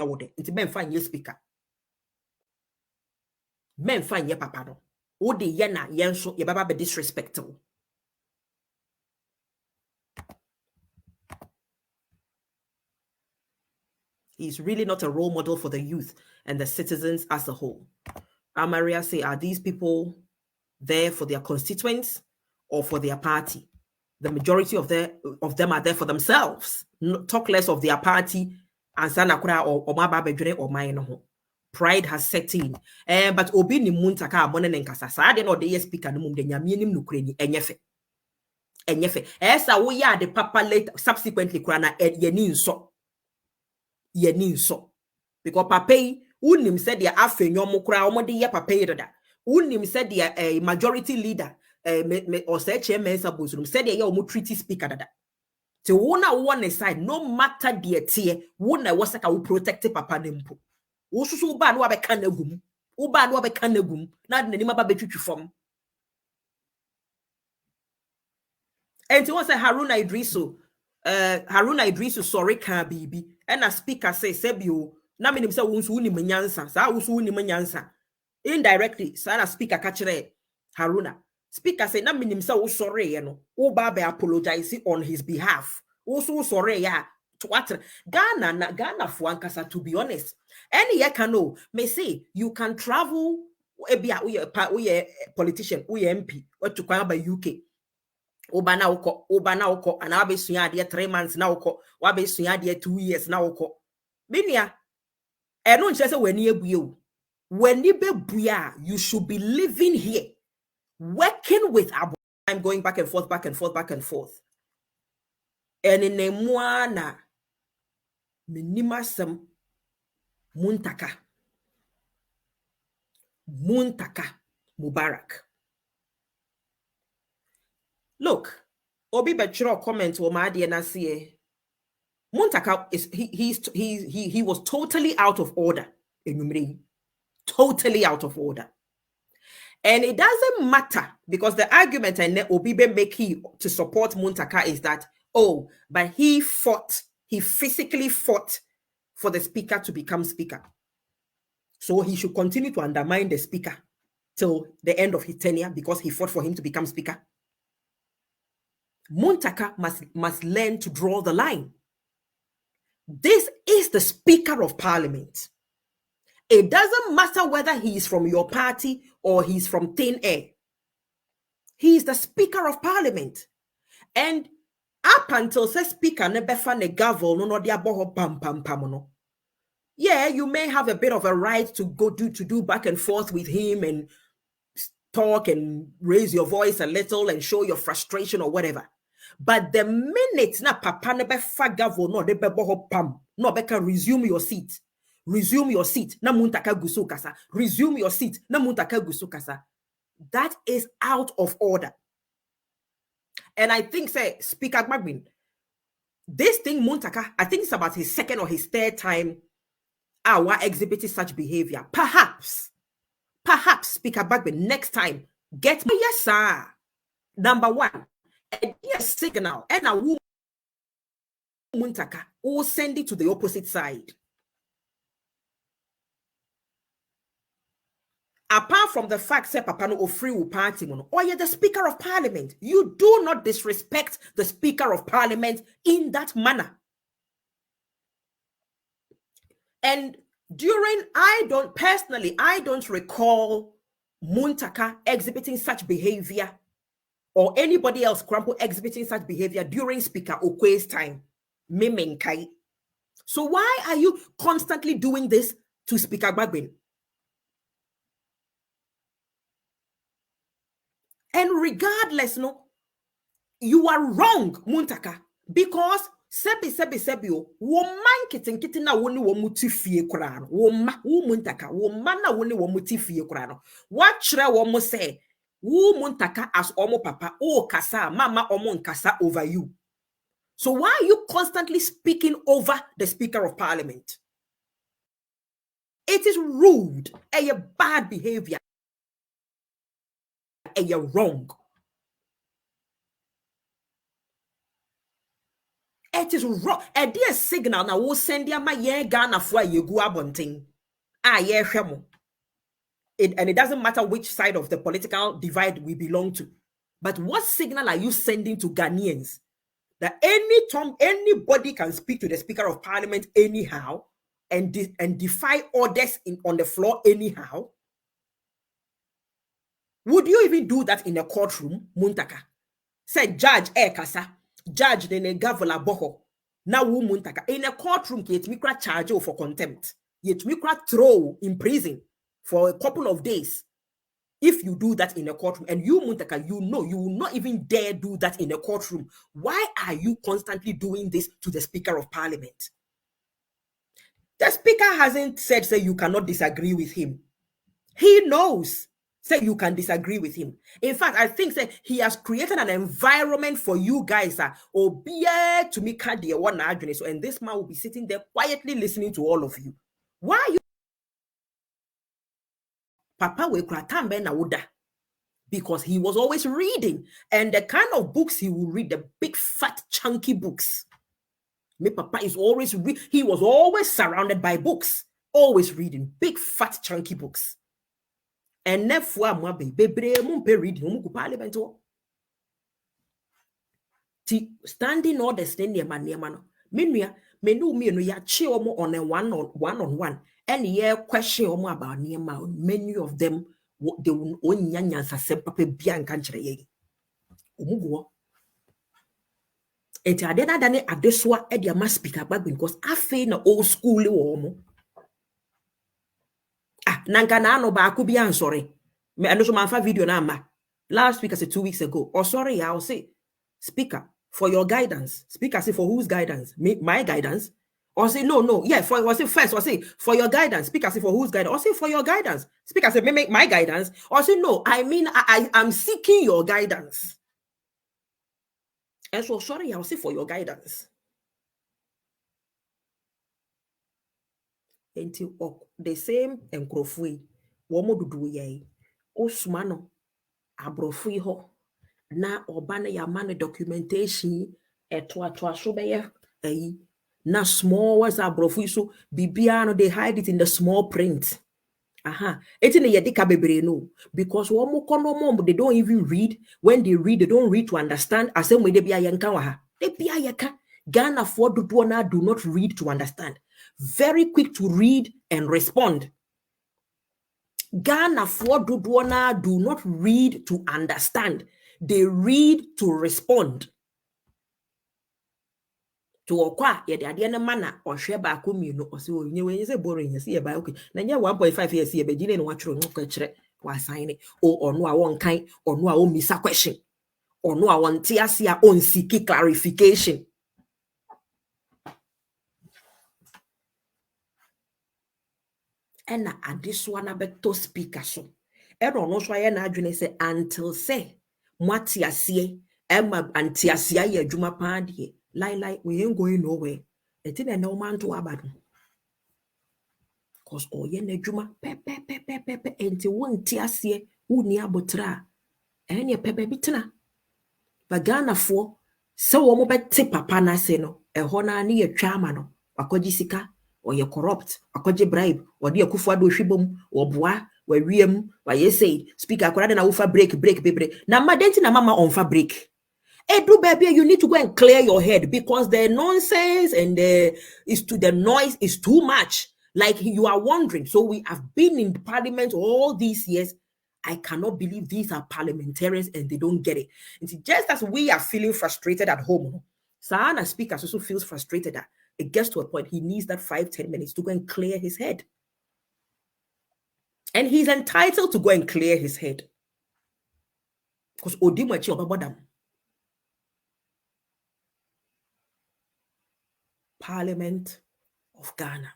would it men find your speaker. Men find your papa no. Would the yena yenso your baba be disrespectful. He's really not a role model for the youth and the citizens as a whole. Amaria say, are these people there for their constituents or for their party? The majority of them are there for themselves. Talk less of their party and sanakura or mababedre or mine. Pride has set in. But obi ni muntaka abone nenkasa. Sa ade no de speaker no mum de nyame nim nukreni enyefe. Enyefe. Esa wo ya de papa later subsequently kura na yeni nso. Because papa unim said dia afenyo kura omode ye papa yeda. Unim said dia majority leader or say chairman sabuzum said dia omo treaty speaker dada. So wona one side no matter the tie wona wasaka wo protect papa nempo. Wo susu ba no abeka nagum. Wo ba no abeka nagum na de nima ba betwitwi fom. And to say Haruna Idrisu sorry can bibi and a speaker say sebio na menim say wonsu uni manyansa sa wonsu uni manyansa indirectly sa speaker kachere Haruna speaker say na menim say wo sorry ye no wo ba be apologize on his behalf wo so sorry ya to what Ghana for ankasa, to be honest any ye can know may say you can travel we a politician we MP or to kwa by UK Obana oko and abe suya de 3 months na oko wabe suya de 2 years na oko minia eno nche se weni ebuye when you you should be living here working with Abu. I'm going back and forth and in a muana minimasem muntaka Mubarak. Look, Obi Betro comment o ma na see Muntaka is he was totally out of order. Totally out of order. And it doesn't matter because the argument and Obi be making to support Muntaka is that but he physically fought for the speaker to become speaker. So he should continue to undermine the speaker till the end of his tenure because he fought for him to become speaker. Muntaka must learn to draw the line. This is the Speaker of Parliament. It doesn't matter whether he is from your party or he's from thin air. He is the Speaker of Parliament. And up until the Speaker nebefa ne gavel no diaboho pam pam pam no. Yeah, you may have a bit of a right to do back and forth with him and talk and raise your voice a little and show your frustration or whatever. But the minute na papa nebe fagavo no debe boho pam no beka resume your seat na muntaka gusu kasa resume your seat na muntaka gusu kasa, that is out of order. And I think say Speaker Bagbin, this thing Muntaka, I think it's about his second or his third time our exhibiting such behavior. Perhaps Speaker Bagbin next time get me yes sir. Number one, a signal and a woman Muntaka will send it to the opposite side. Apart from the fact that Papa no free will party, or you're the Speaker of Parliament, you do not disrespect the Speaker of Parliament in that manner. And I don't recall Muntaka exhibiting such behavior or anybody else exhibiting such behavior during Speaker Okwe's time. Memenkai. So why are you constantly doing this to Speaker Bagbin? And regardless, no, you are wrong, Muntaka, because sebi woman kitten na woni wo mutifie kura no wo Muntaka wo man na woni wo mutifie kura no what chre wo mo say wo Muntaka as omo papa o kasa mama omo nkasa over you. So why are you constantly speaking over the Speaker of Parliament? It is rude and a bad behavior. And you're wrong. It is wrong. A dear signal now will send ya my ye Ghana for ye go abonting. Ah, yeah, shemo. And it doesn't matter which side of the political divide we belong to. But what signal are you sending to Ghanaians? That any time anybody can speak to the Speaker of Parliament anyhow and defy orders on the floor anyhow? Would you even do that in a courtroom, Muntaka? Say judge kasa, judge the negavola boho. Now Muntaka in a courtroom, yet mikra charge for contempt. Yet mikra throw in prison for a couple of days. If you do that in a courtroom, and you, Muntaka, you know you will not even dare do that in a courtroom. Why are you constantly doing this to the Speaker of Parliament? The Speaker hasn't said, say, you cannot disagree with him. He knows, say, you can disagree with him. In fact, I think, say, he has created an environment for you guys, to make the one argument. And this man will be sitting there quietly listening to all of you. Why are you? Papa we kratambe na wuda. Because he was always reading, and the kind of books he will read, the big, fat, chunky books. My papa is always he was always surrounded by books, always reading big, fat, chunky books. And therefore, my baby, reading parliament. Standing orders, then near man, Minya, menu me no ya chi omo on a one-on-one, and yeah, question omo about near many of them. They will only nyanya sa papa bian country ye. Umugo. Eti adena dane adeswa e dia ma speaker Bagbin because afe na old school wo mo. Nanka na no ba ku bia sorry. Me ando so manfa video na ma. Last week, I said 2 weeks ago. Oh, sorry, I'll say, speaker, for your guidance. Speaker, say, for whose guidance? My guidance? Or say, no. Yeah, or say, first, or say, for your guidance. Speaker, say, for whose guidance? Or say, for your guidance. Speaker, say, make my guidance. Or say, no, I mean, I'm seeking your guidance. And so, sorry, I'll say, for your guidance. Until the same enkrofui, womo dudu ye, osmano, abrofui ho. Na obana ya man documentation to so be na small was abrofu so bibiano they hide it in the small print. It's in the yedika bebre no because they don't even read. When they read, they don't read to understand. As same way they be ayanka they be ayaka. Ghana for do not read to understand. Very quick to read and respond. Ghana for do not read to understand. They read to respond. To okwa ye de ade na mana ohwe ba ko mienu o se onye we say boring ye see ba okay na nya 1.5 years ye be gine no watchero no ka kire wa sign o ono a won kan ono a o misa question ono a won te ase a on seek clarification. Ena adeso na beto speaker so ero no so aye na adwene say until say mwati ase emma anti ase aye adwuma pa de lie we ain't going nowhere. Eti na no man to abadu cause oye na adwuma pe enti wonti ase woni abotra enye pepe bitena ba Ghana fo se wo mo beti papa na se no eho na ne yetwa ama no akwaji sika oye corrupt akwaji bribe odi akufo ado hwibom oboa wa wiem wa yesay speaker akwara na wo fa break bebre na madenti na mama on fa break. Edu baby, you need to go and clear your head because the nonsense and the noise is too much. Like you are wondering. So we have been in parliament all these years. I cannot believe these are parliamentarians and they don't get it. It's just as we are feeling frustrated at home. Sahana speaker also feels frustrated that it gets to a point he needs that 5-10 minutes to go and clear his head. And he's entitled to go and clear his head. Because Odimachi Obabodam. Parliament of Ghana.